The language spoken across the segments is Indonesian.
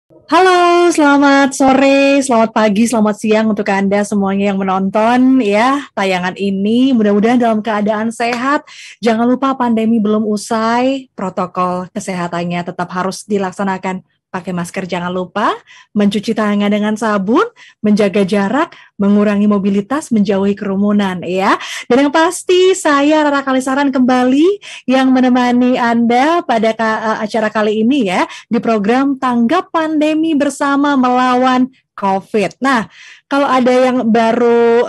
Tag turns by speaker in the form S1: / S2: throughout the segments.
S1: Halo, selamat sore, selamat pagi, selamat siang untuk Anda semuanya yang menonton ya tayangan ini. Mudah-mudahan dalam keadaan sehat. Jangan lupa pandemi belum usai, protokol kesehatannya tetap harus dilaksanakan. Pakai masker jangan lupa, mencuci tangan dengan sabun, menjaga jarak, mengurangi mobilitas, menjauhi kerumunan ya. Dan yang pasti saya Rara Kalisaran kembali yang menemani Anda pada acara kali ini ya di program Tanggap Pandemi Bersama Melawan COVID. Nah, kalau ada yang baru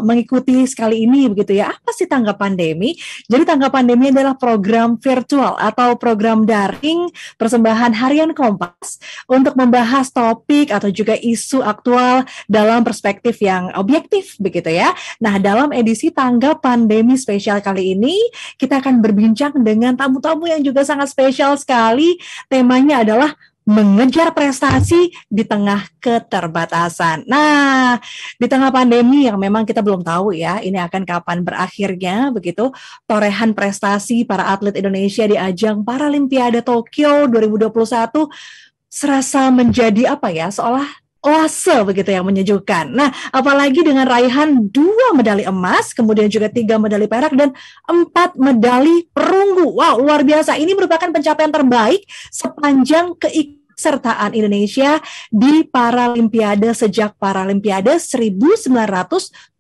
S1: mengikuti sekali ini begitu ya, apa sih Tanggap Pandemi? Jadi Tanggap Pandemi adalah program virtual atau program daring persembahan harian Kompas untuk membahas topik atau juga isu aktual dalam perspektif yang objektif begitu ya. Nah, dalam edisi Tanggap Pandemi spesial kali ini, kita akan berbincang dengan tamu-tamu yang juga sangat spesial sekali. Temanya adalah mengejar prestasi di tengah keterbatasan. Nah, di tengah pandemi yang memang kita belum tahu ya, ini akan kapan berakhirnya begitu, torehan prestasi para atlet Indonesia di ajang Paralimpiade Tokyo 2021 serasa menjadi apa ya, seolah oase begitu yang menyejukkan. Nah, apalagi dengan raihan 2 medali emas, kemudian juga 3 medali perak dan 4 medali perunggu. Wow, luar biasa. Ini merupakan pencapaian terbaik sepanjang keikutsertaan Indonesia di Paralimpiade sejak Paralimpiade 1976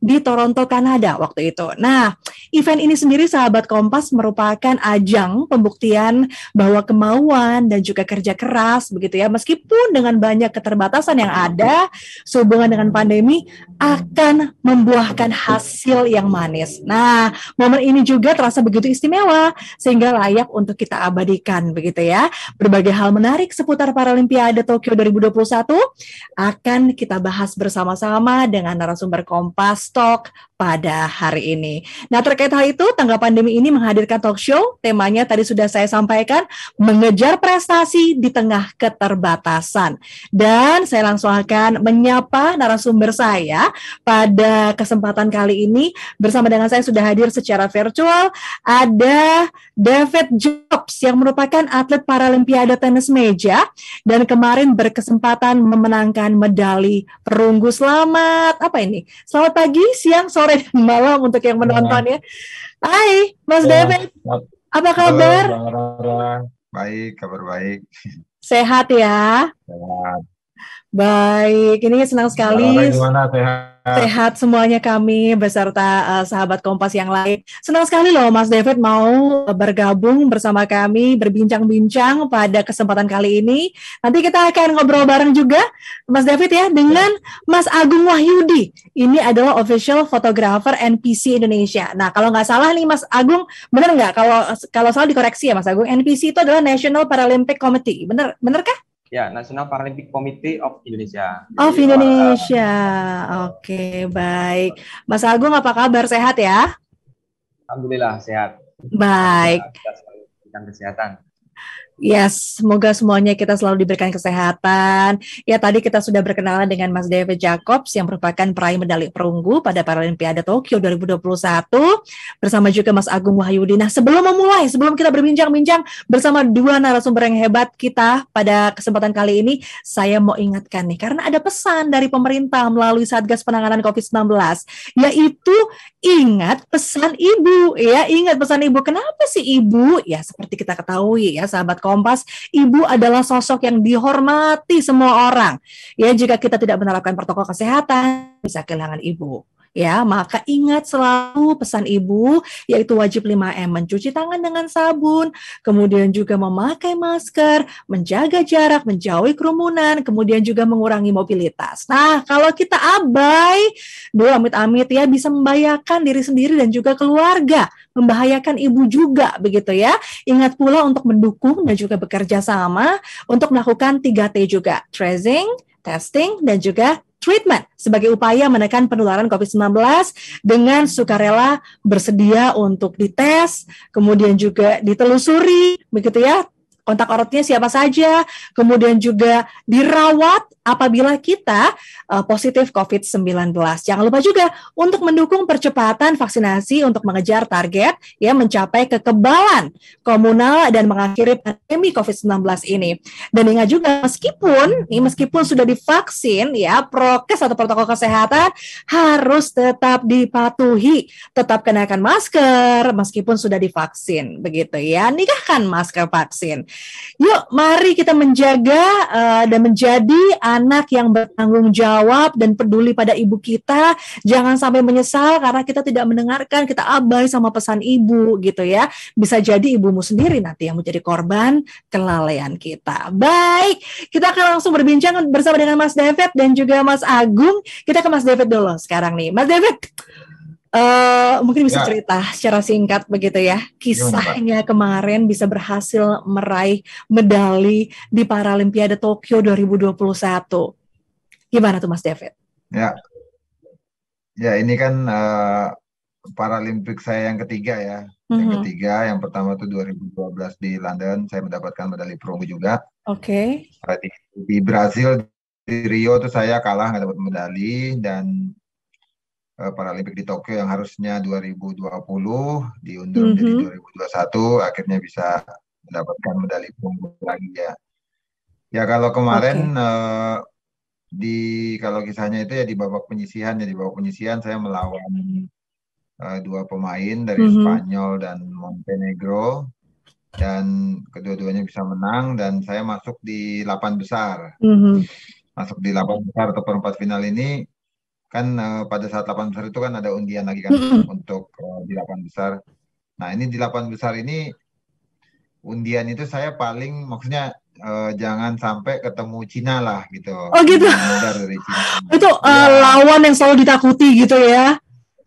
S1: di Toronto, Kanada waktu itu. Nah, event ini sendiri sahabat Kompas merupakan ajang pembuktian bahwa kemauan dan juga kerja keras begitu ya, meskipun dengan banyak keterbatasan yang ada sehubungan dengan pandemi akan membuahkan hasil yang manis. Nah, momen ini juga terasa begitu istimewa sehingga layak untuk kita abadikan begitu ya. Berbagai hal menarik seputar Paralimpiade Tokyo 2021 akan kita bahas bersama-sama dengan narasumber Kompas Talk pada hari ini. Nah, terkait hal itu, Tanggap Pandemi ini menghadirkan talk show. Temanya tadi sudah saya sampaikan, mengejar prestasi di tengah keterbatasan. Dan saya langsung akan menyapa narasumber saya pada kesempatan kali ini. Bersama dengan saya sudah hadir secara virtual, ada David Jobs yang merupakan atlet Paralimpiade tenis meja dan kemarin berkesempatan memenangkan medali perunggu. Selamat apa ini? Selamat pagi, siang, sore, dan malam untuk yang menonton ya. Hai, Mas David. Apa kabar?
S2: Halo, Bang Rara. Baik, kabar baik.
S1: Sehat ya?
S2: Sehat.
S1: Baik, ini senang
S2: Bang
S1: sekali.
S2: Rara gimana, sehat?
S1: Sehat semuanya kami beserta sahabat Kompas yang lain. Senang sekali loh Mas David mau bergabung bersama kami berbincang-bincang pada kesempatan kali ini. Nanti kita akan ngobrol bareng juga Mas David ya dengan Mas Agung Wahyudi. Ini adalah official photographer NPC Indonesia. Nah, kalau nggak salah nih Mas Agung, benar nggak? Kalau salah dikoreksi ya Mas Agung. NPC itu adalah National Paralympic Committee. Benar kah?
S3: Ya, National Paralympic Committee of Indonesia.
S1: Of Indonesia. Oke, baik. Mas Agung apa kabar? Sehat ya?
S3: Alhamdulillah sehat.
S1: Baik.
S3: Tentang kesehatan.
S1: Yes, semoga semuanya kita selalu diberikan kesehatan. Ya, tadi kita sudah berkenalan dengan Mas David Jacobs yang merupakan peraih medali perunggu pada Paralimpiade Tokyo 2021 bersama juga Mas Agung Wahyudi. Nah, sebelum kita berbincang-bincang bersama dua narasumber yang hebat kita pada kesempatan kali ini, saya mau ingatkan nih, karena ada pesan dari pemerintah melalui Satgas Penanganan COVID-19, yaitu ingat pesan ibu, ya, ingat pesan ibu. Kenapa sih ibu? Ya, seperti kita ketahui ya, sahabat Kompas, ibu adalah sosok yang dihormati semua orang. Ya, jika kita tidak menerapkan protokol kesehatan, bisa kehilangan ibu. Ya, maka ingat selalu pesan ibu, yaitu wajib 5M, mencuci tangan dengan sabun, kemudian juga memakai masker, menjaga jarak, menjauhi kerumunan, kemudian juga mengurangi mobilitas. Nah, kalau kita abai, amit-amit ya, bisa membahayakan diri sendiri dan juga keluarga, membahayakan ibu juga, begitu ya. Ingat pula untuk mendukung dan juga bekerja sama untuk melakukan 3T juga, tracing, testing, dan juga treatment sebagai upaya menekan penularan COVID-19 dengan sukarela bersedia untuk dites, kemudian juga ditelusuri, begitu ya, kontak eratnya siapa saja, kemudian juga dirawat apabila kita positif COVID-19. Jangan lupa juga untuk mendukung percepatan vaksinasi untuk mengejar target ya mencapai kekebalan komunal dan mengakhiri pandemi COVID-19 ini. Dan ingat juga meskipun sudah divaksin ya, prokes atau protokol kesehatan harus tetap dipatuhi, tetap kenakan masker meskipun sudah divaksin, begitu ya. Nikahkan masker vaksin. Yuk, mari kita menjaga dan menjadi anak yang bertanggung jawab dan peduli pada ibu kita. Jangan sampai menyesal karena kita tidak mendengarkan, kita abai sama pesan ibu gitu ya. Bisa jadi ibumu sendiri nanti yang menjadi korban kelalaian kita. Baik, kita akan langsung berbincang bersama dengan Mas David dan juga Mas Agung. Kita ke Mas David dulu sekarang nih. Mas David, mungkin bisa cerita secara singkat begitu ya, kisahnya kemarin bisa berhasil meraih medali di Paralimpiade Tokyo 2021. Gimana tuh Mas David?
S2: Ya ini kan Paralimpik saya yang ketiga ya. Yang ketiga, yang pertama itu 2012 di London, saya mendapatkan medali perunggu juga.
S1: Oke.
S2: Di Brasil, di Rio itu saya kalah nggak dapat medali, dan Paralimpik di Tokyo yang harusnya 2020 diundur menjadi 2021, akhirnya bisa mendapatkan medali perunggu lagi ya. Ya kalau kemarin kalau kisahnya itu ya di babak penyisihan, saya melawan dua pemain dari Spanyol dan Montenegro, dan kedua-duanya bisa menang dan saya masuk di 8 besar. Masuk di 8 besar atau perempat final ini kan pada saat 8 besar itu kan ada undian lagi kan untuk di 8 besar. Nah ini di 8 besar ini undian itu saya maksudnya jangan sampai ketemu Cina lah gitu.
S1: Oh gitu.
S2: Dari Cina.
S1: Itu lawan yang selalu ditakuti gitu ya,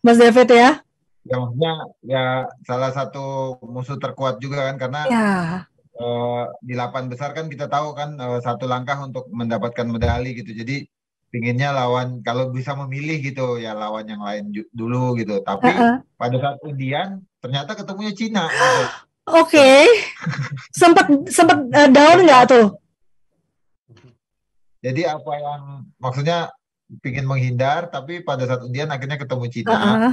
S1: Mas David ya?
S2: Ya maksudnya ya salah satu musuh terkuat juga kan, karena di 8 besar kan kita tahu kan satu langkah untuk mendapatkan medali gitu. Jadi pinginnya lawan, kalau bisa memilih gitu ya, lawan yang lain dulu gitu. Tapi pada saat undian ternyata ketemunya Cina gitu.
S1: Oke. Sempat down nggak tuh?
S2: Jadi apa yang maksudnya pingin menghindar, tapi pada saat undian akhirnya ketemu Cina.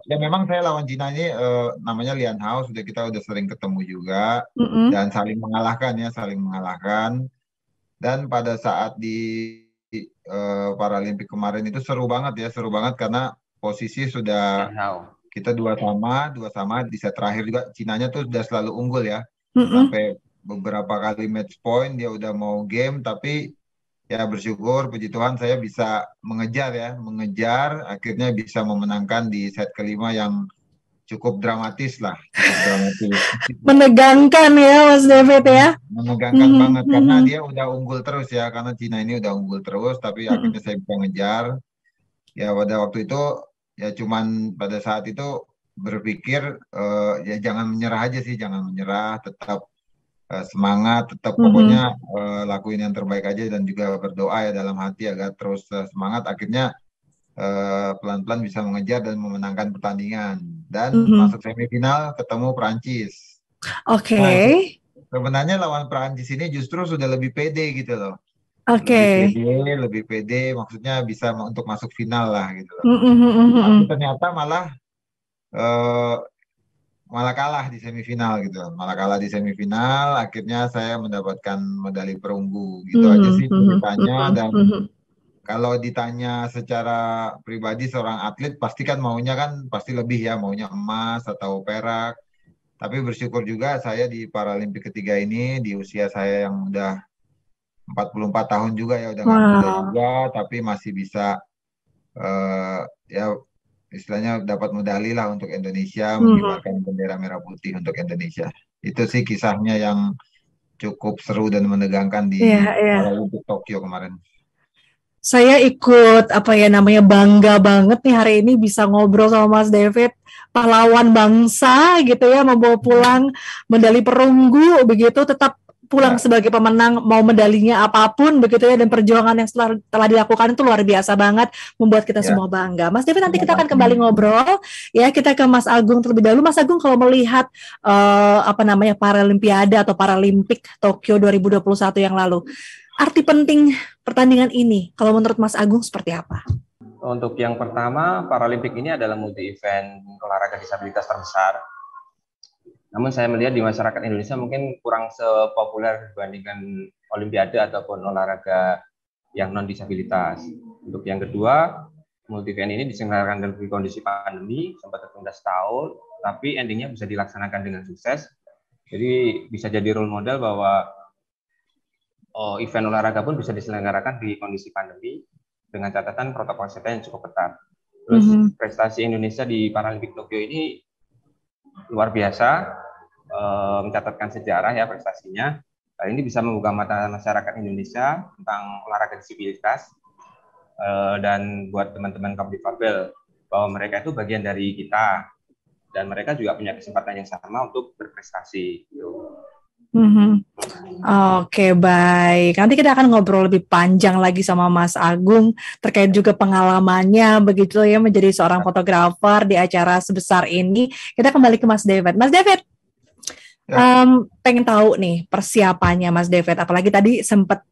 S2: Ya memang saya lawan Cina ini namanya Lian Hao, kita udah sering ketemu juga dan saling mengalahkan. Dan pada saat di Paralimpik kemarin itu seru banget karena posisi sudah kita dua sama di set terakhir juga. Cinanya tuh udah selalu unggul ya, sampai beberapa kali match point dia udah mau game, tapi ya bersyukur puji Tuhan saya bisa mengejar akhirnya bisa memenangkan di set kelima yang cukup dramatis lah.
S1: Menegangkan ya Mas David ya.
S2: Menegangkan banget karena dia udah unggul terus ya, karena Cina ini udah unggul terus, tapi akhirnya saya bisa ngejar. Ya pada waktu itu ya cuman pada saat itu berpikir ya jangan menyerah aja sih, tetap semangat, tetap pokoknya lakuin yang terbaik aja dan juga berdoa ya dalam hati agar terus semangat. Akhirnya pelan-pelan bisa mengejar dan memenangkan pertandingan dan masuk semifinal ketemu Perancis.
S1: Oke.
S2: Nah, sebenarnya lawan Perancis ini justru sudah lebih pede gitu loh.
S1: Oke.
S2: Lebih pede, maksudnya bisa untuk masuk final lah gitu loh. Tapi ternyata malah kalah di semifinal gitu. Akhirnya saya mendapatkan medali perunggu gitu aja sih ceritanya. Dan kalau ditanya secara pribadi seorang atlet pasti kan pasti lebih ya, maunya emas atau perak. Tapi bersyukur juga saya di Paralimpik ketiga ini di usia saya yang udah 44 tahun juga ya, udah nggak muda juga, tapi masih bisa ya istilahnya dapat medali lah untuk Indonesia, mengibarkan bendera merah putih untuk Indonesia. Itu sih kisahnya yang cukup seru dan menegangkan di Paralimpik Tokyo kemarin.
S1: Saya ikut bangga banget nih hari ini bisa ngobrol sama Mas David, pahlawan bangsa gitu ya, membawa pulang medali perunggu begitu, tetap pulang sebagai pemenang, mau medalinya apapun begitu ya, dan perjuangan yang telah dilakukan itu luar biasa banget, membuat kita semua bangga. Mas David, nanti kita akan kembali ngobrol ya. Kita ke Mas Agung terlebih dahulu. Mas Agung, kalau melihat Paralimpiade atau Paralimpik Tokyo 2021 yang lalu, arti penting pertandingan ini kalau menurut Mas Agung seperti apa?
S3: Untuk yang pertama, Paralimpik ini adalah multi event olahraga disabilitas terbesar. Namun saya melihat di masyarakat Indonesia mungkin kurang sepopuler dibandingkan Olimpiade ataupun olahraga yang non disabilitas. Untuk yang kedua, multi event ini diselenggarakan dalam kondisi pandemi, sempat tertunda setahun, tapi endingnya bisa dilaksanakan dengan sukses. Jadi bisa jadi role model bahwa event olahraga pun bisa diselenggarakan di kondisi pandemi dengan catatan protokol kesehatan yang cukup ketat. Terus prestasi Indonesia di Paralimpik Tokyo ini luar biasa, mencatatkan sejarah ya prestasinya. Ini bisa membuka mata masyarakat Indonesia tentang olahraga disabilitas, dan buat teman-teman kaum difabel bahwa mereka itu bagian dari kita dan mereka juga punya kesempatan yang sama untuk berprestasi.
S1: Oke, baik. Nanti kita akan ngobrol lebih panjang lagi sama Mas Agung terkait juga pengalamannya begitu ya menjadi seorang fotografer di acara sebesar ini. Kita kembali ke Mas David. Mas David, pengen tahu nih persiapannya Mas David. Apalagi tadi sempat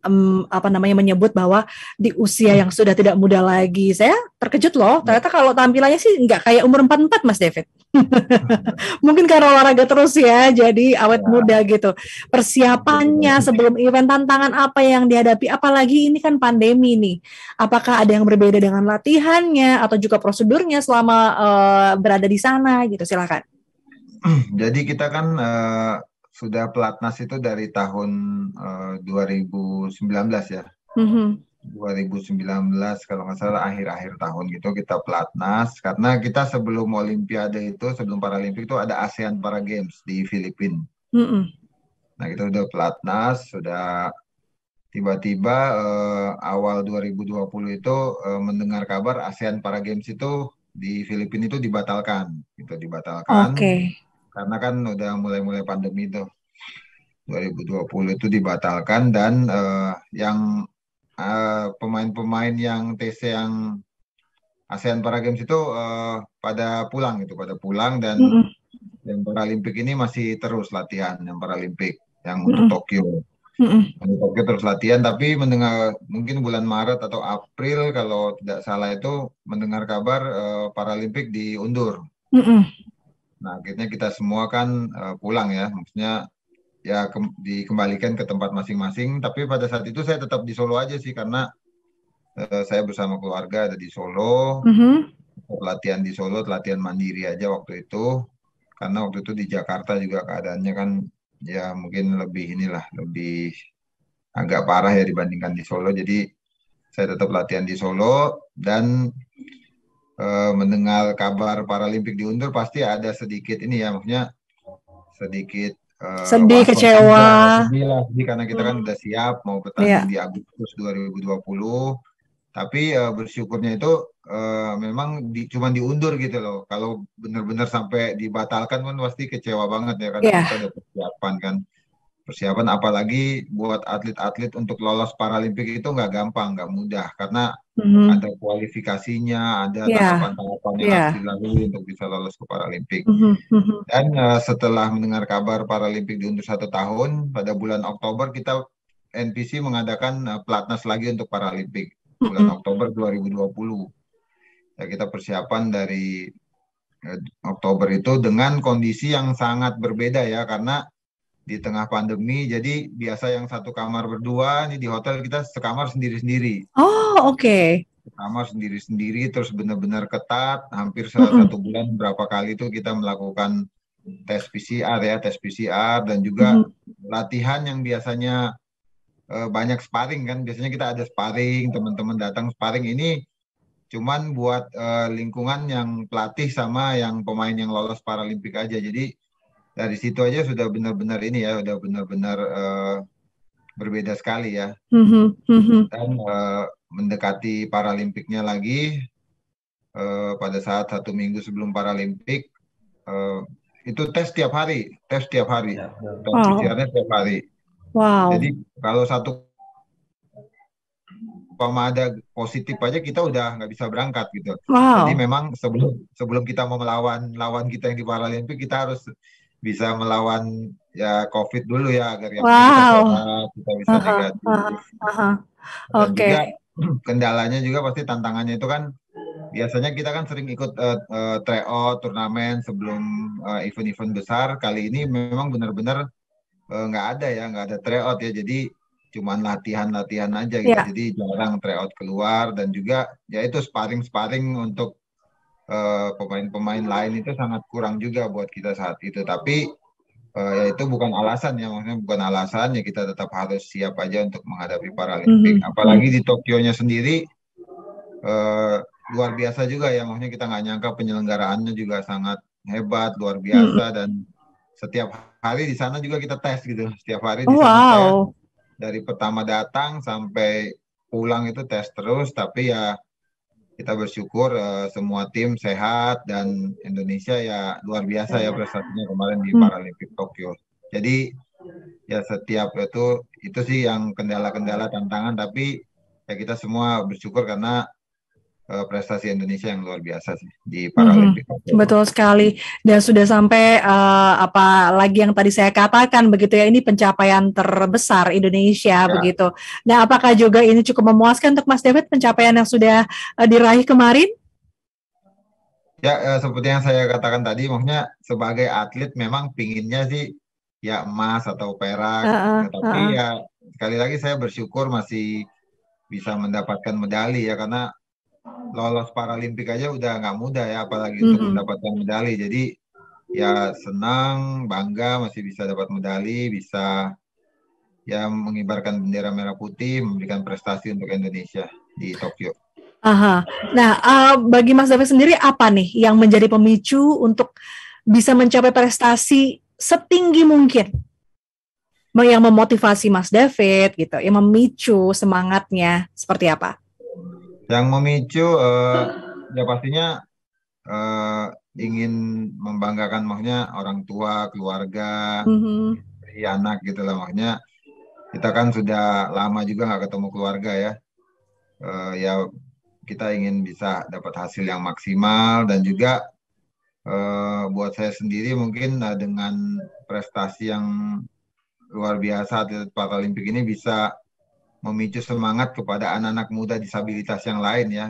S1: menyebut bahwa di usia yang sudah tidak muda lagi. Saya terkejut loh. Ternyata kalau tampilannya sih nggak kayak umur 44 Mas David. Mungkin karena olahraga terus ya, jadi awet muda gitu. Persiapannya sebelum event, tantangan apa yang dihadapi? Apalagi ini kan pandemi nih. Apakah ada yang berbeda dengan latihannya atau juga prosedurnya selama berada di sana gitu? Silakan.
S2: Jadi kita kan sudah pelatnas itu dari tahun 2019 ya. 2019 kalau nggak salah akhir-akhir tahun gitu kita pelatnas, karena kita sebelum Olimpiade itu, sebelum Paralimpik itu ada ASEAN Para Games di Filipina. Nah kita udah pelatnas, sudah tiba-tiba awal 2020 itu mendengar kabar ASEAN Para Games itu di Filipina itu dibatalkan. Karena kan udah mulai pandemi itu 2020 itu dibatalkan, dan yang pemain-pemain yang TC yang ASEAN Para Games itu pada pulang dan yang Paralimpik ini masih terus latihan, yang Paralimpik yang untuk Tokyo. Untuk Tokyo terus latihan, tapi mendengar mungkin bulan Maret atau April kalau tidak salah itu mendengar kabar Paralimpik diundur. Nah, akhirnya kita semua kan pulang ya, maksudnya ya dikembalikan ke tempat masing-masing. Tapi pada saat itu saya tetap di Solo aja sih, karena saya bersama keluarga ada di Solo, latihan di Solo, latihan mandiri aja waktu itu. Karena waktu itu di Jakarta juga keadaannya kan ya mungkin lebih agak parah ya dibandingkan di Solo. Jadi saya tetap latihan di Solo, dan mendengar kabar Paralimpik diundur pasti ada sedikit ini ya, maksudnya sedikit
S1: sedih, kecewa.
S2: Sedih karena kita kan udah siap mau bertanding di Agustus 2020, tapi bersyukurnya itu memang cuma diundur gitu loh. Kalau benar-benar sampai dibatalkan kan pasti kecewa banget ya, karena kita udah persiapan kan. Persiapan apalagi buat atlet-atlet untuk lolos Paralimpik itu nggak gampang, nggak mudah, karena ada kualifikasinya, ada tahapan-tahapan yang harus dilalui untuk bisa lolos ke Paralimpik. Dan setelah mendengar kabar Paralimpik diundur 1 tahun, pada bulan Oktober kita NPC mengadakan pelatnas lagi untuk Paralimpik bulan Oktober 2020. Ya, kita persiapan dari Oktober itu dengan kondisi yang sangat berbeda ya, karena di tengah pandemi, jadi biasa yang satu kamar berdua, ini di hotel kita sekamar sendiri-sendiri.
S1: Oh, oke.
S2: Kamar sendiri-sendiri, terus benar-benar ketat, hampir 1 bulan berapa kali itu kita melakukan tes PCR dan juga latihan yang biasanya banyak sparring kan, biasanya kita ada sparring, teman-teman datang sparring, ini cuman buat lingkungan yang pelatih sama yang pemain yang lolos Paralimpik aja. Jadi dari situ aja sudah benar-benar ini ya, udah benar-benar berbeda sekali ya. Dan mendekati Paralimpiknya lagi, pada saat 1 minggu sebelum Paralimpik, itu tes tiap hari, tes PCR-nya tiap hari.
S1: Wow.
S2: Jadi kalau satu ada positif aja kita udah nggak bisa berangkat gitu. Jadi
S1: Wow.
S2: memang sebelum kita mau melawan lawan kita yang di Paralimpik, kita harus bisa melawan ya COVID dulu ya, agar yang penting kita
S1: Wow.
S2: sehat, kita bisa negatif. Dan
S1: Oke.
S2: juga kendalanya juga pasti tantangannya itu kan, biasanya kita kan sering ikut tryout turnamen sebelum event-event besar. Kali ini memang benar-benar nggak ada tryout ya. Jadi cuman latihan-latihan aja gitu.
S1: Ya.
S2: Jadi jarang tryout keluar, dan juga ya itu sparring-sparring untuk pemain-pemain lain itu sangat kurang juga buat kita saat itu. Tapi ya itu bukan alasan ya, maksudnya bukan alasan ya, kita tetap harus siap aja untuk menghadapi Paralimpik. Apalagi di Tokyo-nya sendiri luar biasa juga ya, maksudnya kita nggak nyangka penyelenggaraannya juga sangat hebat, luar biasa, dan setiap hari di sana juga kita tes gitu. Setiap hari di sana tes,
S1: Wow.
S2: dari pertama datang sampai pulang itu tes terus. Tapi ya kita bersyukur semua tim sehat, dan Indonesia ya luar biasa ya prestasinya kemarin di Paralimpik Tokyo. Jadi ya setiap itu sih yang kendala-kendala tantangan, tapi ya kita semua bersyukur karena prestasi Indonesia yang luar biasa sih di Paralimpik.
S1: Betul sekali, dan sudah sampai apa lagi yang tadi saya katakan begitu ya, ini pencapaian terbesar Indonesia begitu. Nah, apakah juga ini cukup memuaskan untuk Mas David pencapaian yang sudah diraih kemarin?
S2: Ya, seperti yang saya katakan tadi, maksudnya sebagai atlet memang pinginnya sih ya emas atau perak, tapi ya sekali lagi saya bersyukur masih bisa mendapatkan medali ya, karena lolos Paralimpik aja udah nggak mudah ya, apalagi untuk mendapatkan medali. Jadi ya senang, bangga masih bisa dapat medali, bisa ya mengibarkan bendera merah putih, memberikan prestasi untuk Indonesia di Tokyo.
S1: Nah, bagi Mas David sendiri apa nih yang menjadi pemicu untuk bisa mencapai prestasi setinggi mungkin? Yang memotivasi Mas David gitu, yang memicu semangatnya seperti apa?
S2: Yang memicu ya pastinya ingin membanggakan, maksudnya orang tua, keluarga, anak gitu lah. Maksudnya kita kan sudah lama juga nggak ketemu keluarga ya. Ya kita ingin bisa dapat hasil yang maksimal, dan juga buat saya sendiri mungkin dengan prestasi yang luar biasa atlet Paralimpik ini bisa memicu semangat kepada anak-anak muda disabilitas yang lain ya.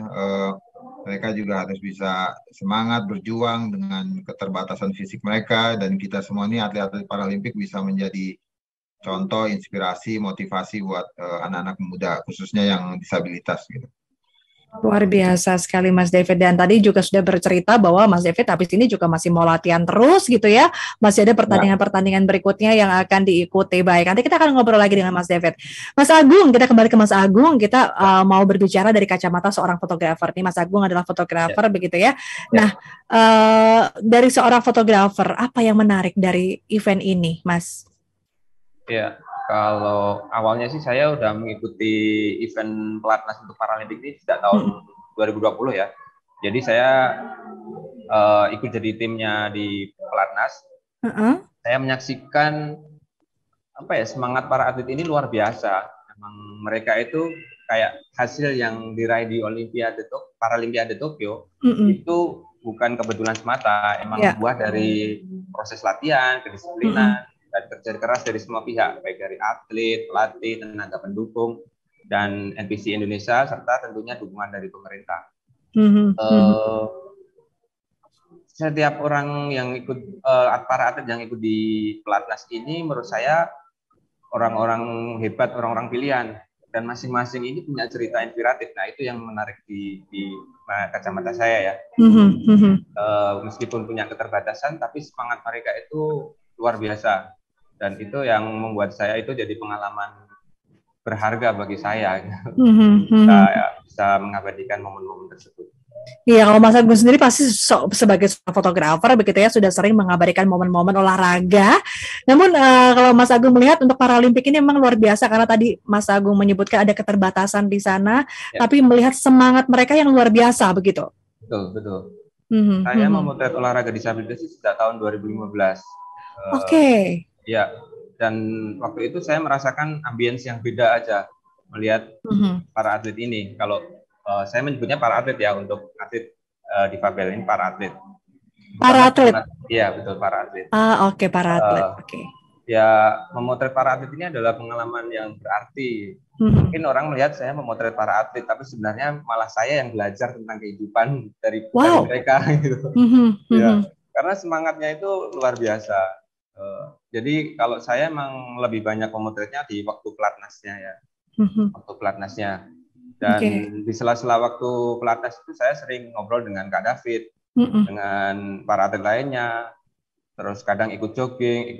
S2: Mereka juga harus bisa semangat berjuang dengan keterbatasan fisik mereka, dan kita semua ini atlet-atlet Paralimpik bisa menjadi contoh, inspirasi, motivasi buat anak-anak muda khususnya yang disabilitas gitu.
S1: Luar biasa sekali Mas David, dan tadi juga sudah bercerita bahwa Mas David habis ini juga masih mau latihan terus gitu ya, masih ada pertandingan-pertandingan berikutnya yang akan diikuti. Baik, nanti kita akan ngobrol lagi dengan Mas David. Mas Agung, kita kembali ke Mas Agung, kita mau berbicara dari kacamata seorang fotografer nih. Mas Agung adalah fotografer begitu ya. Nah, dari seorang fotografer, apa yang menarik dari event ini, Mas?
S3: Ya, kalau awalnya sih saya udah mengikuti event pelatnas untuk Paralimpik ini sejak tahun 2020 ya. Jadi saya ikut jadi timnya di pelatnas. Saya menyaksikan semangat para atlet ini luar biasa. Memang mereka itu kayak hasil yang diraih di Paralimpiade Tokyo itu bukan kebetulan semata, emang buah dari proses latihan, kedisiplinan, dan kerja keras dari semua pihak, baik dari atlet, pelatih, tenaga pendukung, dan NPC Indonesia, serta tentunya dukungan dari pemerintah. Setiap orang yang ikut, para atlet yang ikut di pelatnas ini, menurut saya orang-orang hebat, orang-orang pilihan, dan masing-masing ini punya cerita inspiratif. Nah, itu yang menarik di kacamata saya ya. Meskipun punya keterbatasan, tapi semangat mereka itu luar biasa. Dan itu yang membuat saya itu jadi pengalaman berharga bagi saya. Bisa mengabadikan momen-momen tersebut.
S1: Iya, kalau Mas Agung sendiri pasti sebagai fotografer begitu ya, sudah sering mengabadikan momen-momen olahraga. Namun kalau Mas Agung melihat untuk Paralimpik ini memang luar biasa, karena tadi Mas Agung menyebutkan ada keterbatasan di sana, tapi melihat semangat mereka yang luar biasa begitu.
S3: Betul. Saya memotret olahraga disabilitas sejak tahun 2015.
S1: Oke.
S3: Ya, Dan waktu itu saya merasakan ambience yang beda aja melihat para atlet ini. Kalau saya menyebutnya para atlet ya, untuk atlet difabel ini para atlet.
S1: Para atlet?
S3: Iya, betul, para atlet.
S1: Oke, para atlet. Oke.
S3: Ya, memotret para atlet ini adalah pengalaman yang berarti. Mungkin orang melihat saya memotret para atlet, tapi sebenarnya malah saya yang belajar tentang kehidupan dari mereka gitu. Ya, karena semangatnya itu luar biasa. Jadi kalau saya emang lebih banyak memotretnya di waktu pelatnasnya ya, waktu pelatnasnya. Dan di sela-sela waktu pelatnas itu saya sering ngobrol dengan Kak David, dengan para atlet lainnya. Terus kadang ikut jogging,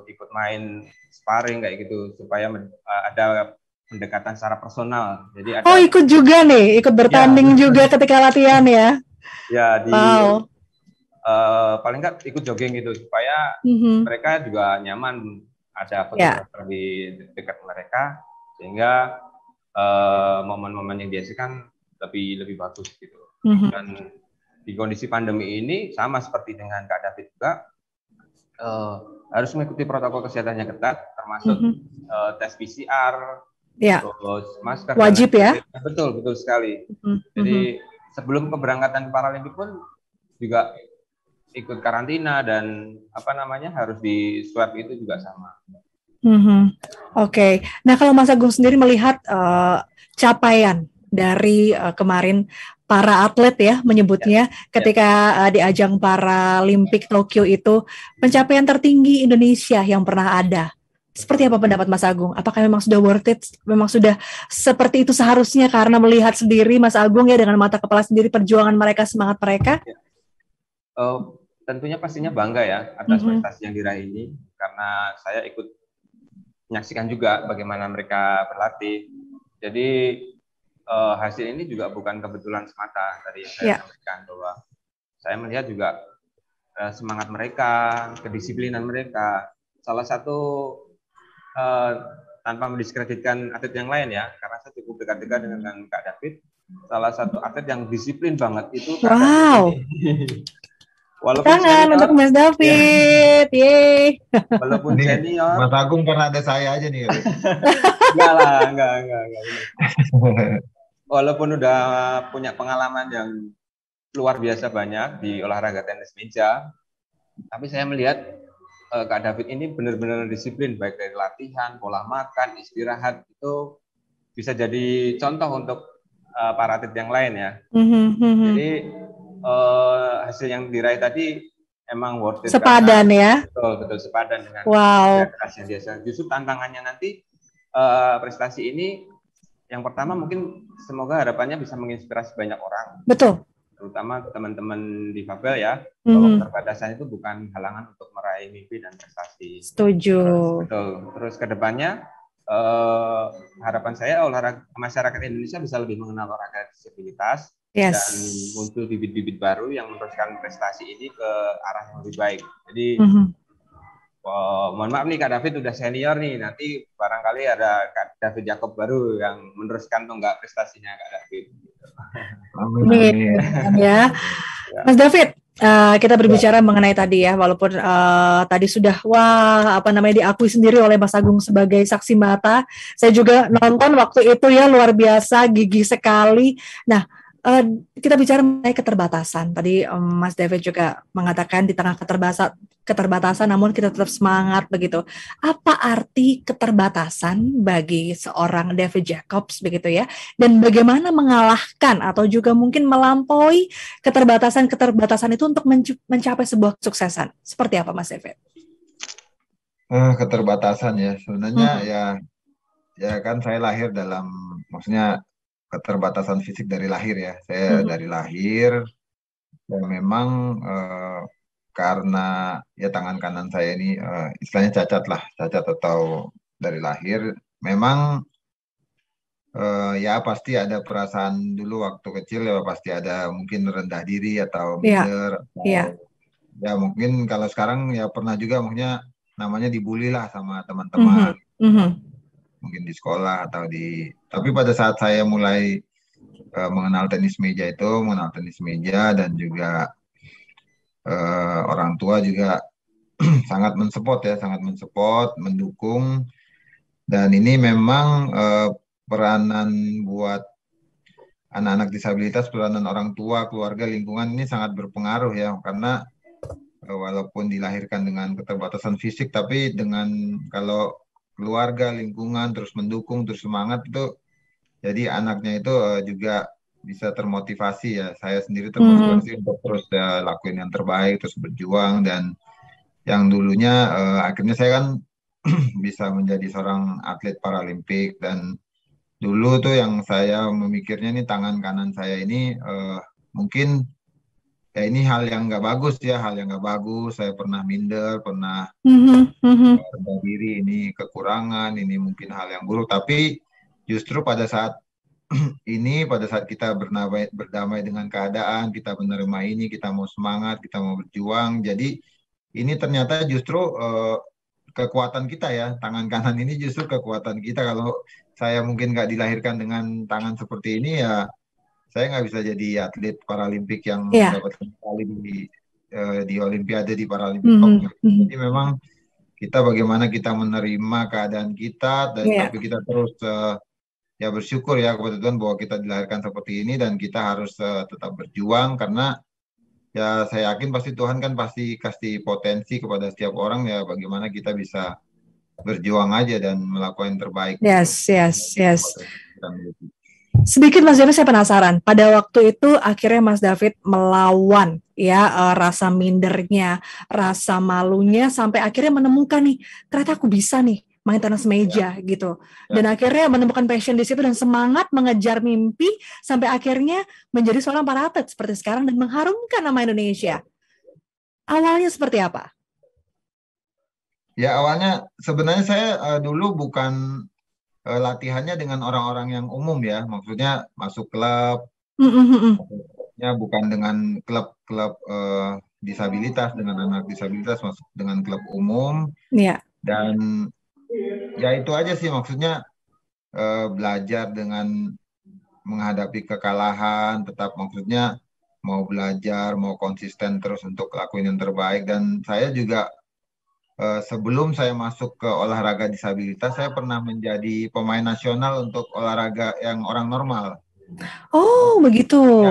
S3: ikut main sparring kayak gitu, supaya ada pendekatan secara personal. Jadi ada,
S1: ikut juga nih, ikut bertanding juga ketika latihan ya?
S3: Ya, paling nggak ikut jogging gitu, supaya mereka juga nyaman, ada fotografer di dekat mereka, sehingga momen-momen yang biasa kan lebih bagus gitu. Dan di kondisi pandemi ini sama seperti dengan Kak David juga, harus mengikuti protokol kesehatan yang ketat, termasuk tes PCR, terus masker.
S1: Wajib ya?
S3: Betul sekali. Jadi sebelum keberangkatan Paralimpik pun juga ikut karantina, dan harus di swab itu juga sama.
S1: Oke. Nah, kalau Mas Agung sendiri melihat capaian dari kemarin para atlet ya menyebutnya ketika di ajang Paralimpik Tokyo itu, pencapaian tertinggi Indonesia yang pernah ada. Seperti apa pendapat Mas Agung? Apakah memang sudah worth it? Memang sudah seperti itu seharusnya, karena melihat sendiri Mas Agung ya dengan mata kepala sendiri perjuangan mereka, semangat mereka?
S3: Tentunya pastinya bangga ya atas prestasi yang diraih ini, karena saya ikut menyaksikan juga bagaimana mereka berlatih. Jadi hasil ini juga bukan kebetulan semata. Tadi saya sampaikan bahwa saya melihat juga semangat mereka, kedisiplinan mereka. Salah satu, tanpa mendiskreditkan atlet yang lain ya, karena saya cukup dekat-dekat dengan Kak David, salah satu atlet yang disiplin banget itu Kak David ini.
S1: Walaupun tangan untuk Mas David, yeay.
S3: Walaupun senior.
S2: Mas Agung karena ada saya aja nih.
S3: Enggak. Walaupun udah punya pengalaman yang luar biasa banyak di olahraga tenis meja, tapi saya melihat Kak David ini benar-benar disiplin, baik dari latihan, pola makan, istirahat, itu bisa jadi contoh untuk para atlet yang lain ya. Jadi hasil yang diraih tadi emang worth it.
S1: Sepadan ya?
S3: Betul sepadan dengan prestasi yang biasa. Justru tantangannya nanti prestasi ini, yang pertama mungkin semoga harapannya bisa menginspirasi banyak orang.
S1: Betul.
S3: Terutama teman-teman difabel ya, bahwa keterbatasan itu bukan halangan untuk meraih mimpi dan prestasi.
S1: Setuju.
S3: Terus ke depannya harapan saya masyarakat Indonesia bisa lebih mengenal olahraga disabilitas. Dan muncul bibit-bibit baru yang meneruskan prestasi ini ke arah yang lebih baik. Jadi mohon maaf nih Kak David udah senior nih, nanti barangkali ada Kak David Jacob baru yang meneruskan tonggak prestasinya Kak David.
S1: Amin. Ya. Mas David, kita berbicara mengenai tadi ya, walaupun tadi sudah diakui sendiri oleh Mas Agung sebagai saksi mata. Saya juga nonton waktu itu ya, luar biasa, gigih sekali. Nah, kita bicara mengenai keterbatasan. Tadi Mas David juga mengatakan di tengah keterbatasan namun kita tetap semangat begitu. Apa arti keterbatasan bagi seorang David Jacobs begitu ya? Dan bagaimana mengalahkan atau juga mungkin melampaui keterbatasan itu untuk mencapai sebuah kesuksesan? Seperti apa Mas David?
S2: Keterbatasan ya. Sebenarnya ya kan saya lahir dalam, maksudnya keterbatasan fisik dari lahir ya. Saya dari lahir dan memang karena ya tangan kanan saya ini istilahnya cacat atau dari lahir. Memang ya pasti ada perasaan dulu waktu kecil, ya pasti ada mungkin rendah diri atau minder. Ya mungkin kalau sekarang ya pernah juga maksudnya namanya dibully lah sama teman-teman. Mungkin di sekolah tapi pada saat saya mulai mengenal tenis meja dan juga orang tua juga sangat mensupport ya, sangat mensupport, mendukung. Dan ini memang peranan buat anak-anak disabilitas, peranan orang tua, keluarga, lingkungan ini sangat berpengaruh ya, karena walaupun dilahirkan dengan keterbatasan fisik, tapi dengan kalau keluarga, lingkungan terus mendukung, terus semangat itu, jadi anaknya itu juga bisa termotivasi ya. Saya sendiri termotivasi untuk terus lakuin yang terbaik, terus berjuang. Dan yang dulunya akhirnya saya kan bisa menjadi seorang atlet paralimpik. Dan dulu tuh yang saya memikirnya nih, tangan kanan saya ini mungkin ya ini hal yang nggak bagus ya, hal yang nggak bagus. Saya pernah minder, pernah rendah diri, ini kekurangan, ini mungkin hal yang buruk. Tapi justru pada saat ini, pada saat kita berdamai dengan keadaan, kita menerima ini, kita mau semangat, kita mau berjuang. Jadi ini ternyata justru kekuatan kita ya, tangan kanan ini justru kekuatan kita. Kalau saya mungkin nggak dilahirkan dengan tangan seperti ini ya, saya nggak bisa jadi atlet paralimpik yang mendapatkan medali di Olimpiade, di Paralimpik Tokyo. Jadi memang kita bagaimana kita menerima keadaan kita, dan tapi kita terus ya bersyukur ya kepada Tuhan bahwa kita dilahirkan seperti ini, dan kita harus tetap berjuang, karena ya saya yakin pasti Tuhan kan pasti kasih potensi kepada setiap orang ya, bagaimana kita bisa berjuang aja dan melakukan yang terbaik.
S1: Yes. Sedikit Mas David, saya penasaran. Pada waktu itu akhirnya Mas David melawan ya rasa mindernya, rasa malunya, sampai akhirnya menemukan nih, ternyata aku bisa nih main tenis meja gitu. Dan akhirnya menemukan passion di situ dan semangat mengejar mimpi sampai akhirnya menjadi seorang para atlet seperti sekarang dan mengharumkan nama Indonesia. Awalnya seperti apa?
S2: Ya awalnya sebenarnya saya dulu bukan latihannya dengan orang-orang yang umum ya, maksudnya masuk klub, ya bukan dengan klub-klub disabilitas, dengan anak disabilitas, masuk dengan klub umum. Dan ya itu aja sih, maksudnya belajar dengan menghadapi kekalahan, tetap maksudnya mau belajar, mau konsisten terus untuk lakuin yang terbaik. Dan saya juga sebelum saya masuk ke olahraga disabilitas, saya pernah menjadi pemain nasional untuk olahraga yang orang normal.
S1: Oh, begitu.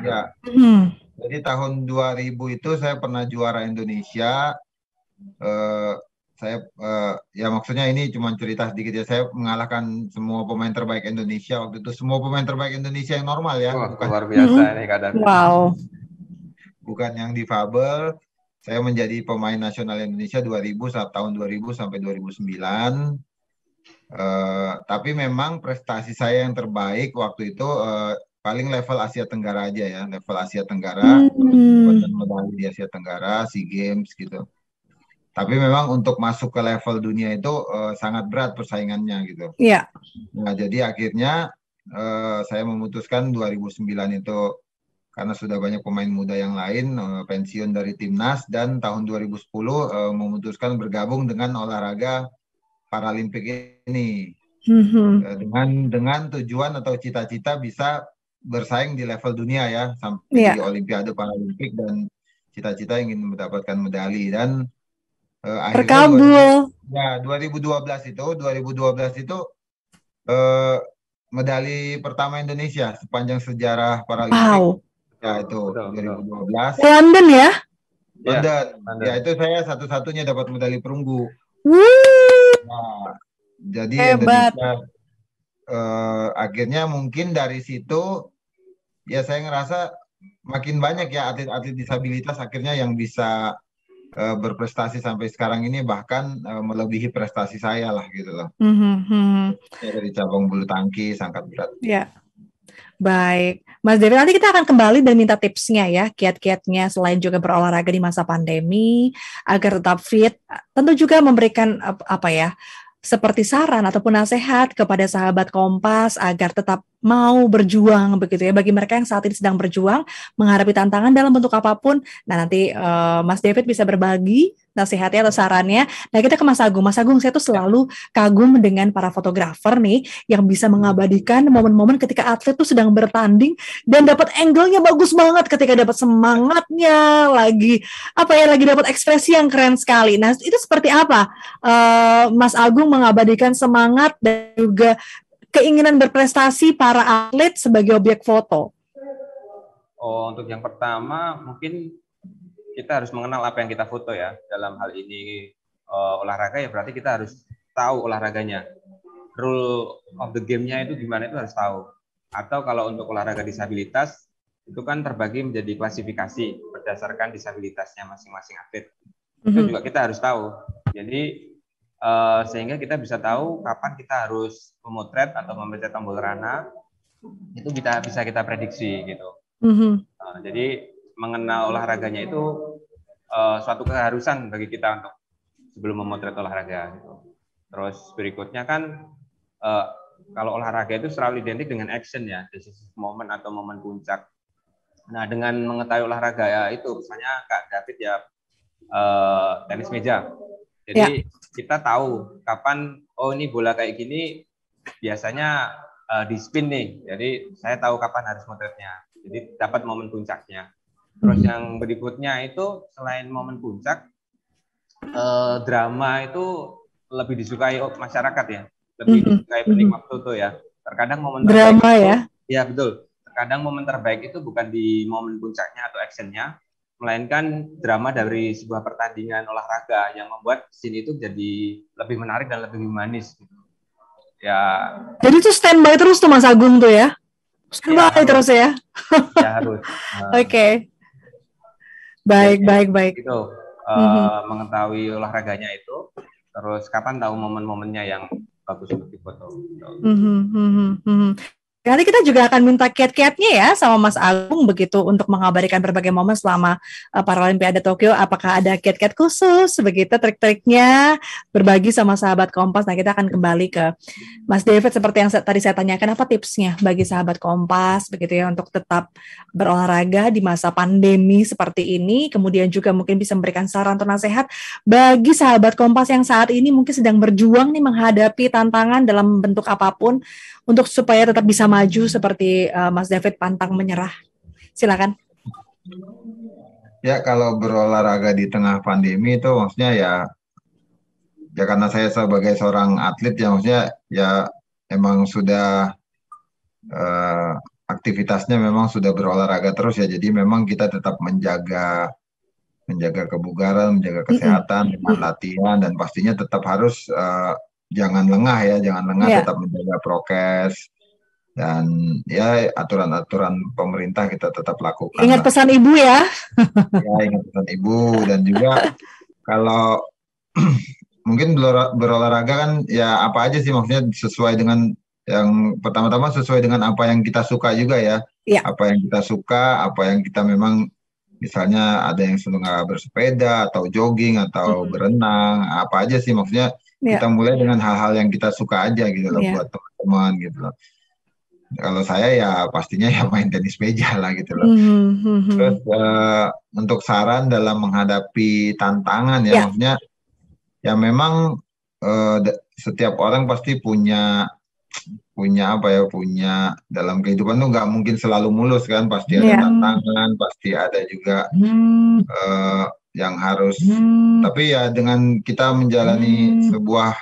S2: Ya. Jadi tahun 2000 itu saya pernah juara Indonesia. Saya ya maksudnya ini cuma cerita sedikit ya, saya mengalahkan semua pemain terbaik Indonesia waktu itu, semua pemain terbaik Indonesia yang normal ya.
S3: Bukan luar biasa nih keadaan.
S1: Wow.
S2: Bukan yang difabel. Saya menjadi pemain nasional Indonesia tahun 2000 sampai 2009. Tapi memang prestasi saya yang terbaik waktu itu paling level Asia Tenggara aja ya, level Asia Tenggara, medali di Asia Tenggara, SEA Games gitu. Tapi memang untuk masuk ke level dunia itu sangat berat persaingannya gitu.
S1: Iya.
S2: Nah jadi akhirnya saya memutuskan 2009 itu, karena sudah banyak pemain muda yang lain pensiun dari timnas, dan tahun 2010 memutuskan bergabung dengan olahraga paralimpik ini dengan tujuan atau cita-cita bisa bersaing di level dunia ya, sampai di Olimpiade Paralimpik, dan cita-cita ingin mendapatkan medali. Dan
S1: terkabul.
S2: Ya 2012 itu medali pertama Indonesia sepanjang sejarah Paralimpik.
S1: Wow.
S2: Ya itu 2012.
S1: London ya?
S2: London. Ya itu saya satu-satunya dapat medali perunggu. Nah, jadi
S1: hebat.
S2: Indonesia akhirnya mungkin dari situ ya saya ngerasa makin banyak ya atlet-atlet disabilitas akhirnya yang bisa berprestasi sampai sekarang ini, bahkan melebihi prestasi saya lah gitu loh. Ya, dari cabang bulu tangkis, angkat berat.
S1: Ya. Baik, Mas David, nanti kita akan kembali dan minta tipsnya ya, kiat-kiatnya selain juga berolahraga di masa pandemi agar tetap fit. Tentu juga memberikan seperti saran ataupun nasihat kepada sahabat Kompas agar tetap mau berjuang begitu ya, bagi mereka yang saat ini sedang berjuang menghadapi tantangan dalam bentuk apapun. Nah, nanti Mas David bisa berbagi nasihatnya atau sarannya. Nah, kita ke Mas Agung. Mas Agung, saya tuh selalu kagum dengan para fotografer nih yang bisa mengabadikan momen-momen ketika atlet tuh sedang bertanding dan dapat angle-nya bagus banget, ketika dapat semangatnya lagi lagi dapat ekspresi yang keren sekali. Nah, itu seperti apa Mas Agung mengabadikan semangat dan juga keinginan berprestasi para atlet sebagai objek foto?
S3: Oh, untuk yang pertama mungkin kita harus mengenal apa yang kita foto ya. Dalam hal ini olahraga ya berarti kita harus tahu olahraganya. Rule of the game-nya itu gimana itu harus tahu. Atau kalau untuk olahraga disabilitas itu kan terbagi menjadi klasifikasi berdasarkan disabilitasnya masing-masing atlet. Itu juga kita harus tahu. Jadi sehingga kita bisa tahu kapan kita harus memotret atau memencet tombol rana, itu bisa kita prediksi gitu. Jadi mengenal olahraganya itu suatu keharusan bagi kita untuk sebelum memotret olahraga gitu. Terus berikutnya kan kalau olahraga itu selalu identik dengan action ya, decisive moment atau momen puncak. Nah, dengan mengetahui olahraga ya itu misalnya Kak David ya tenis meja. Jadi kita tahu kapan, oh ini bola kayak gini biasanya di spin nih. Jadi saya tahu kapan harus motretnya. Jadi dapat momen puncaknya. Terus yang berikutnya itu selain momen puncak, drama itu lebih disukai masyarakat ya. Lebih disukai penikmat foto ya. Terkadang momen
S1: drama
S3: terbaik
S1: ya.
S3: Ya betul. Terkadang momen terbaik itu bukan di momen puncaknya atau actionnya, melainkan drama dari sebuah pertandingan olahraga yang membuat scene itu jadi lebih menarik dan lebih manis gitu. Ya.
S1: Jadi itu standby terus tuh Mas Agung tuh ya? Standby terus ya?
S3: Ya harus.
S1: Oke. Baik.
S3: Itu mengetahui olahraganya itu, terus kapan tahu momen-momennya yang bagus untuk difoto.
S1: Nanti kita juga akan minta kiat-kiatnya ya sama Mas Agung begitu untuk mengabadikan berbagai momen selama Paralimpiade Tokyo. Apakah ada kiat-kiat khusus begitu, trik-triknya berbagi sama sahabat Kompas. Nah, kita akan kembali ke Mas David seperti yang tadi saya tanyakan, apa tipsnya bagi sahabat Kompas begitu ya untuk tetap berolahraga di masa pandemi seperti ini. Kemudian juga mungkin bisa memberikan saran atau nasihat bagi sahabat Kompas yang saat ini mungkin sedang berjuang nih menghadapi tantangan dalam bentuk apapun untuk supaya tetap bisa maju seperti Mas David pantang menyerah. Silakan.
S2: Ya, kalau berolahraga di tengah pandemi itu maksudnya ya karena saya sebagai seorang atlet ya maksudnya ya emang sudah aktivitasnya memang sudah berolahraga terus ya, jadi memang kita tetap menjaga kebugaran, menjaga kesehatan dengan latihan, dan pastinya tetap harus jangan lengah, tetap menjaga prokes dan ya aturan-aturan pemerintah kita tetap lakukan.
S1: Ingat pesan ibu ya.
S2: Ya, ingat pesan ibu. Dan juga kalau mungkin berolahraga kan ya apa aja sih, maksudnya sesuai dengan yang pertama-tama sesuai dengan apa yang kita suka juga ya. Apa yang kita suka, apa yang kita memang, misalnya ada yang suka bersepeda atau jogging atau berenang, apa aja sih, maksudnya kita mulai dengan hal-hal yang kita suka aja gitu loh buat teman-teman gitu loh. Kalau saya ya pastinya ya main tenis meja lah gitu loh. Terus untuk saran dalam menghadapi tantangan ya, maksudnya ya memang setiap orang pasti punya dalam kehidupan tuh nggak mungkin selalu mulus kan, pasti ada tantangan, pasti ada juga yang harus, tapi ya dengan kita menjalani sebuah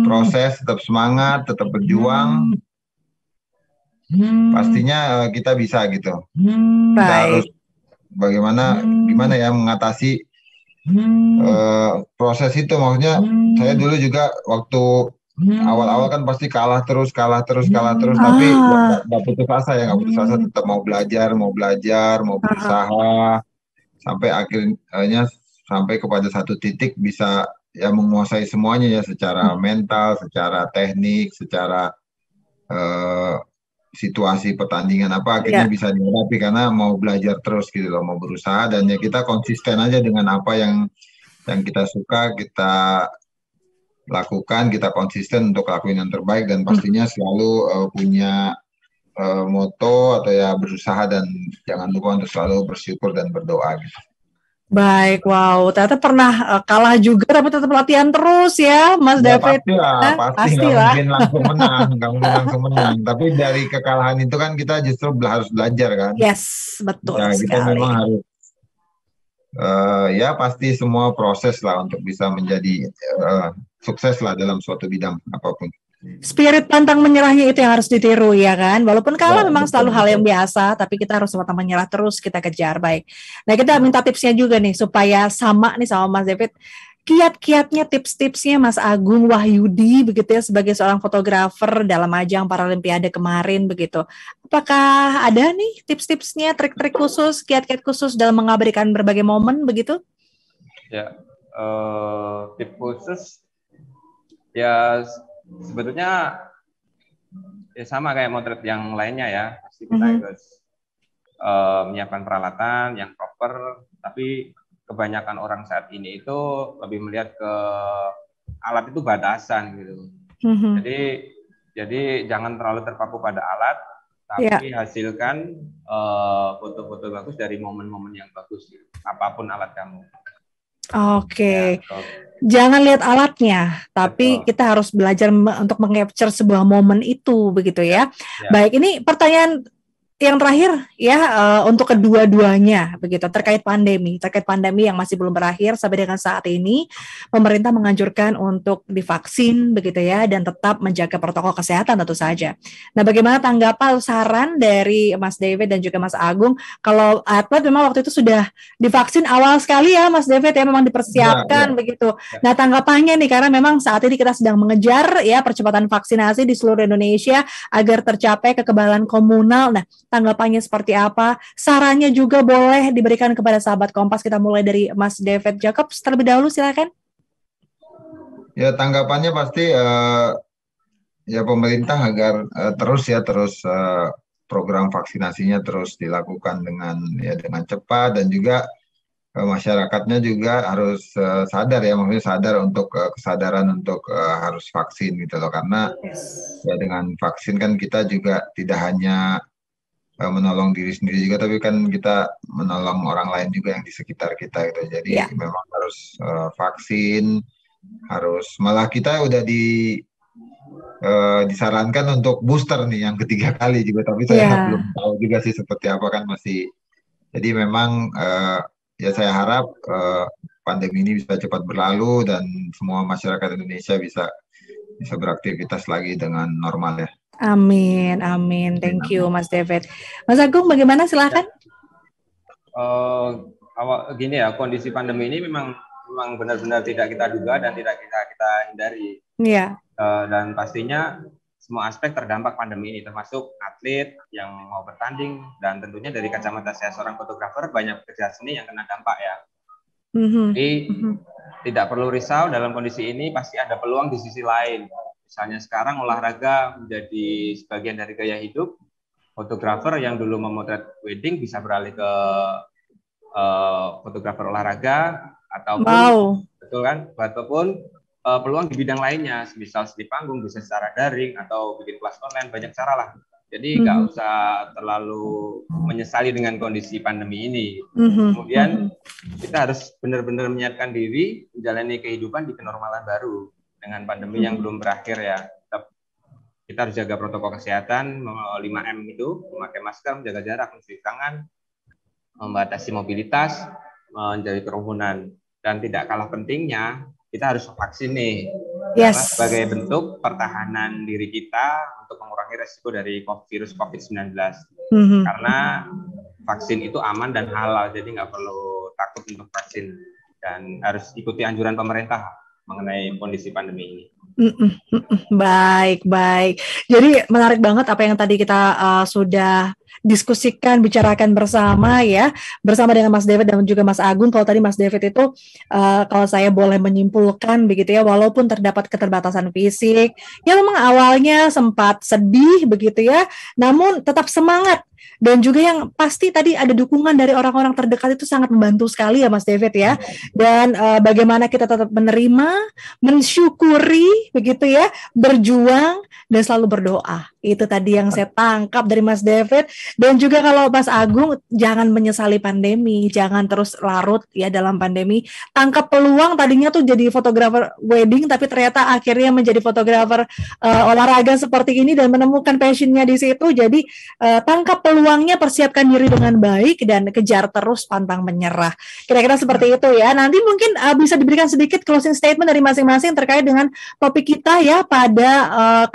S2: proses, tetap semangat, tetap berjuang, pastinya kita bisa gitu. Kita harus gimana ya mengatasi proses itu, maksudnya saya dulu juga waktu awal-awal kan pasti kalah terus, tapi nggak putus asa ya, tetap mau belajar, mau berusaha, sampai akhirnya sampai kepada satu titik bisa ya menguasai semuanya ya, secara mental, secara teknik, secara situasi pertandingan akhirnya bisa dihadapi karena mau belajar terus gitu loh, mau berusaha, dan ya kita konsisten aja dengan apa yang kita suka, kita lakukan, kita konsisten untuk lakuin yang terbaik, dan pastinya selalu punya moto atau ya berusaha, dan jangan lupa untuk selalu bersyukur dan berdoa gitu.
S1: Baik, wow, ternyata pernah kalah juga tapi tetap latihan terus ya, Mas David.
S2: Pasti nggak mungkin langsung menang, nggak mungkin langsung menang. Tapi dari kekalahan itu kan kita justru harus belajar kan.
S1: Yes, betul
S2: ya,
S1: sekali.
S2: Kita memang harus ya pasti semua proses lah untuk bisa menjadi sukses lah dalam suatu bidang apapun.
S1: Spirit pantang menyerahnya itu yang harus ditiru ya kan. Walaupun kalah memang selalu hal yang biasa, tapi kita harus pantang menyerah terus, kita kejar. Baik. Nah, kita minta tipsnya juga nih supaya sama nih sama Mas David. Kiat-kiatnya, tips-tipsnya Mas Agung Wahyudi begitu ya, sebagai seorang fotografer dalam ajang Paralimpiade kemarin begitu. Apakah ada nih tips-tipsnya, trik-trik khusus, kiat-kiat khusus dalam mengabadikan berbagai momen begitu?
S3: Ya, tips khusus ya sebetulnya ya sama kayak motret yang lainnya ya. Pasti kita harus menyiapkan peralatan yang proper, tapi kebanyakan orang saat ini itu lebih melihat ke alat itu batasan gitu. Jadi jangan terlalu terpaku pada alat, tapi hasilkan foto-foto bagus dari momen-momen yang bagus, apapun alat kamu.
S1: Oke. Jangan lihat alatnya, tapi kita harus belajar untuk meng-capture sebuah momen itu, begitu ya. Baik, ini pertanyaan yang terakhir ya, untuk kedua-duanya begitu, terkait pandemi yang masih belum berakhir sampai dengan saat ini. Pemerintah menganjurkan untuk divaksin begitu ya, dan tetap menjaga protokol kesehatan tentu saja. Nah, bagaimana tanggapan saran dari Mas David dan juga Mas Agung kalau atlet memang waktu itu sudah divaksin awal sekali ya Mas David ya, memang dipersiapkan begitu. Nah, tanggapannya nih, karena memang saat ini kita sedang mengejar ya percepatan vaksinasi di seluruh Indonesia agar tercapai kekebalan komunal. Nah, tanggapannya seperti apa? Sarannya juga boleh diberikan kepada sahabat Kompas. Kita mulai dari Mas David Jacobs terlebih dahulu, silakan.
S2: Ya, tanggapannya pasti ya pemerintah agar terus program vaksinasinya terus dilakukan dengan cepat, dan juga masyarakatnya juga harus sadar ya, maksudnya sadar untuk kesadaran untuk harus vaksin gitu loh, karena ya dengan vaksin kan kita juga tidak hanya menolong diri sendiri juga, tapi kan kita menolong orang lain juga yang di sekitar kita gitu. Jadi memang harus vaksin, harus, malah kita udah disarankan untuk booster nih yang ketiga kali juga, tapi saya belum tahu juga sih seperti apa kan masih. Jadi memang ya saya harap pandemi ini bisa cepat berlalu dan semua masyarakat Indonesia bisa beraktivitas lagi dengan normal ya.
S1: Amin, amin. Thank you, Mas David. Mas Agung, bagaimana? Silakan.
S3: Gini ya, kondisi pandemi ini memang benar-benar tidak kita duga dan tidak kita hindari.
S1: Iya.
S3: Dan pastinya semua aspek terdampak pandemi ini, termasuk atlet yang mau bertanding, dan tentunya dari kacamata saya seorang fotografer, banyak pekerja seni yang kena dampak ya. Jadi tidak perlu risau, dalam kondisi ini pasti ada peluang di sisi lain. Misalnya sekarang olahraga menjadi sebagian dari gaya hidup. Fotografer yang dulu memotret wedding bisa beralih ke fotografer olahraga, ataupun betul kan, ataupun peluang di bidang lainnya, misal di panggung bisa secara daring atau bikin kelas online, banyak cara lah. Jadi nggak usah terlalu menyesali dengan kondisi pandemi ini. Kemudian kita harus benar-benar menyiapkan diri menjalani kehidupan di kenormalan baru dengan pandemi yang belum berakhir ya. Kita harus jaga protokol kesehatan 5M itu, memakai masker, menjaga jarak, mencuci tangan, membatasi mobilitas, menjauhi kerumunan, dan tidak kalah pentingnya kita harus vaksin nih. Karena sebagai bentuk pertahanan diri kita untuk mengurangi resiko dari virus COVID-19. Karena vaksin itu aman dan halal, jadi nggak perlu takut untuk vaksin, dan harus ikuti anjuran pemerintah mengenai kondisi pandemi ini.
S1: Baik. Jadi menarik banget apa yang tadi kita sudah diskusikan, bicarakan bersama ya, bersama dengan Mas David dan juga Mas Agung. Kalau tadi Mas David itu kalau saya boleh menyimpulkan begitu ya, walaupun terdapat keterbatasan fisik, ya memang awalnya sempat sedih begitu ya, namun tetap semangat. Dan juga yang pasti tadi ada dukungan dari orang-orang terdekat itu sangat membantu sekali ya Mas David ya. Dan bagaimana kita tetap menerima, mensyukuri begitu ya, berjuang dan selalu berdoa. Itu tadi yang saya tangkap dari Mas David. Dan juga kalau Mas Agung, jangan menyesali pandemi, jangan terus larut ya dalam pandemi. Tangkap peluang, tadinya tuh jadi fotografer wedding, tapi ternyata akhirnya menjadi fotografer olahraga seperti ini dan menemukan passionnya di situ. Jadi tangkap peluangnya, persiapkan diri dengan baik dan kejar terus pantang menyerah. Kira-kira seperti itu ya. Nanti mungkin bisa diberikan sedikit closing statement dari masing-masing terkait dengan topik kita ya pada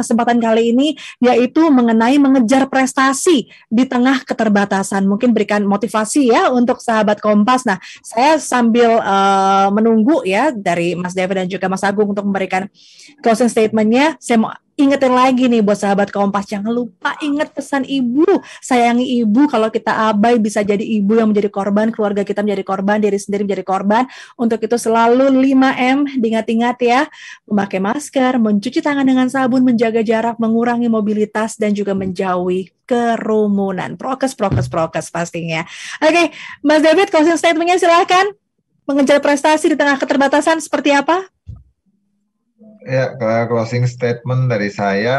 S1: kesempatan kali ini, yaitu mengenai mengejar prestasi di tengah keterbatasan. Mungkin berikan motivasi ya untuk sahabat Kompas. Nah, saya sambil menunggu ya dari Mas David dan juga Mas Agung untuk memberikan closing statement-nya, saya mau ingetin lagi nih buat sahabat Kompas, jangan lupa ingat pesan ibu, sayangi ibu. Kalau kita abai bisa jadi ibu yang menjadi korban, keluarga kita menjadi korban, diri sendiri menjadi korban. Untuk itu selalu 5M, diingat-ingat ya, memakai masker, mencuci tangan dengan sabun, menjaga jarak, mengurangi mobilitas, dan juga menjauhi kerumunan. Prokes pastinya. Oke, Mas David, closing statement-nya silakan. Mengejar prestasi di tengah keterbatasan seperti apa?
S2: Ya, closing statement dari saya,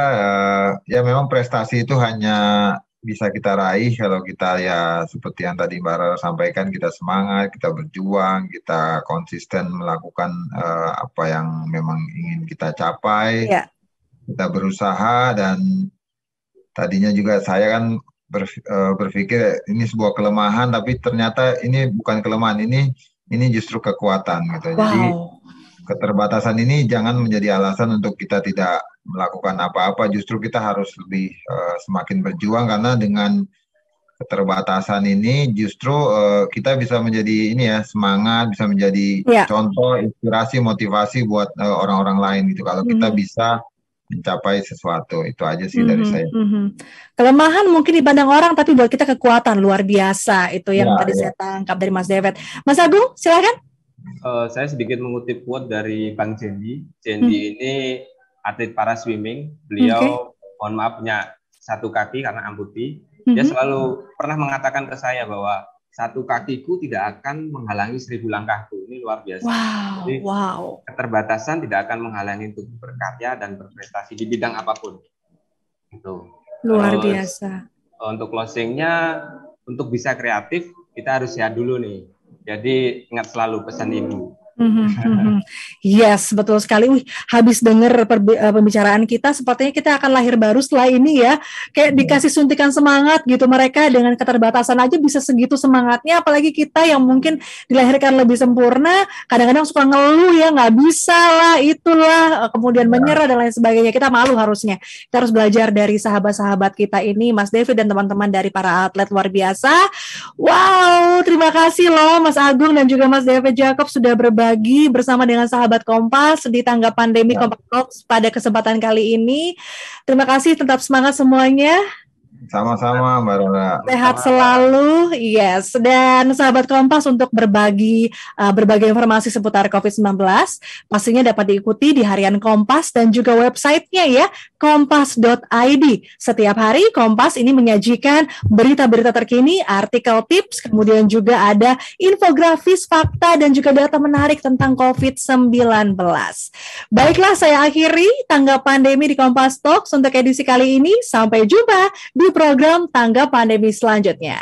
S2: ya memang prestasi itu hanya bisa kita raih kalau kita ya seperti yang tadi Mbak Rara sampaikan, kita semangat, kita berjuang, kita konsisten melakukan apa yang memang ingin kita capai, kita berusaha. Dan tadinya juga saya kan berpikir ini sebuah kelemahan, tapi ternyata ini bukan kelemahan, ini justru kekuatan gitu. Jadi keterbatasan ini jangan menjadi alasan untuk kita tidak melakukan apa-apa. Justru kita harus lebih semakin berjuang, karena dengan keterbatasan ini justru kita bisa menjadi ini ya, semangat, bisa menjadi contoh, inspirasi, motivasi buat orang-orang lain gitu. Kalau kita bisa mencapai sesuatu, itu aja sih dari saya.
S1: Kelemahan mungkin dipandang orang, tapi buat kita kekuatan luar biasa. Itu yang tadi saya tangkap dari Mas David. Mas Agung, silakan.
S3: Saya sedikit mengutip quote dari Bang Jendi. Jendi ini atlet para swimming. Beliau, mohon maaf, punya satu kaki karena amputi. Dia selalu pernah mengatakan ke saya bahwa satu kakiku tidak akan menghalangi 1000 langkahku. Ini luar biasa. Jadi, keterbatasan tidak akan menghalangi untuk berkarya dan berprestasi di bidang apapun. Itu
S1: luar biasa.
S3: Untuk closingnya, untuk bisa kreatif, kita harus sehat dulu nih. Jadi ingat selalu pesan ibu.
S1: Yes, betul sekali. Habis dengar pembicaraan kita, sepertinya kita akan lahir baru setelah ini ya. Kayak dikasih suntikan semangat gitu. Mereka dengan keterbatasan aja bisa segitu semangatnya, apalagi kita yang mungkin dilahirkan lebih sempurna, kadang-kadang suka ngeluh ya, nggak bisa lah, itulah, kemudian menyerah dan lain sebagainya. Kita malu harusnya. Kita harus belajar dari sahabat-sahabat kita ini, Mas David dan teman-teman dari para atlet luar biasa. Wow, terima kasih loh Mas Agung dan juga Mas David Jacob sudah berbagi bersama dengan sahabat Kompas di tangga pandemi Kompas Talks pada kesempatan kali ini. Terima kasih, tetap semangat semuanya.
S2: Sama-sama Mbak Rara.
S1: Sehat selalu, yes. Dan sahabat Kompas, untuk berbagai informasi seputar COVID-19 pastinya dapat diikuti di harian Kompas dan juga websitenya ya, kompas.id. Setiap hari Kompas ini menyajikan berita-berita terkini, artikel tips, kemudian juga ada infografis, fakta, dan juga data menarik tentang COVID-19. Baiklah, saya akhiri tangga pandemi di Kompas Talks untuk edisi kali ini. Sampai jumpa di program Tangga Pandemi selanjutnya.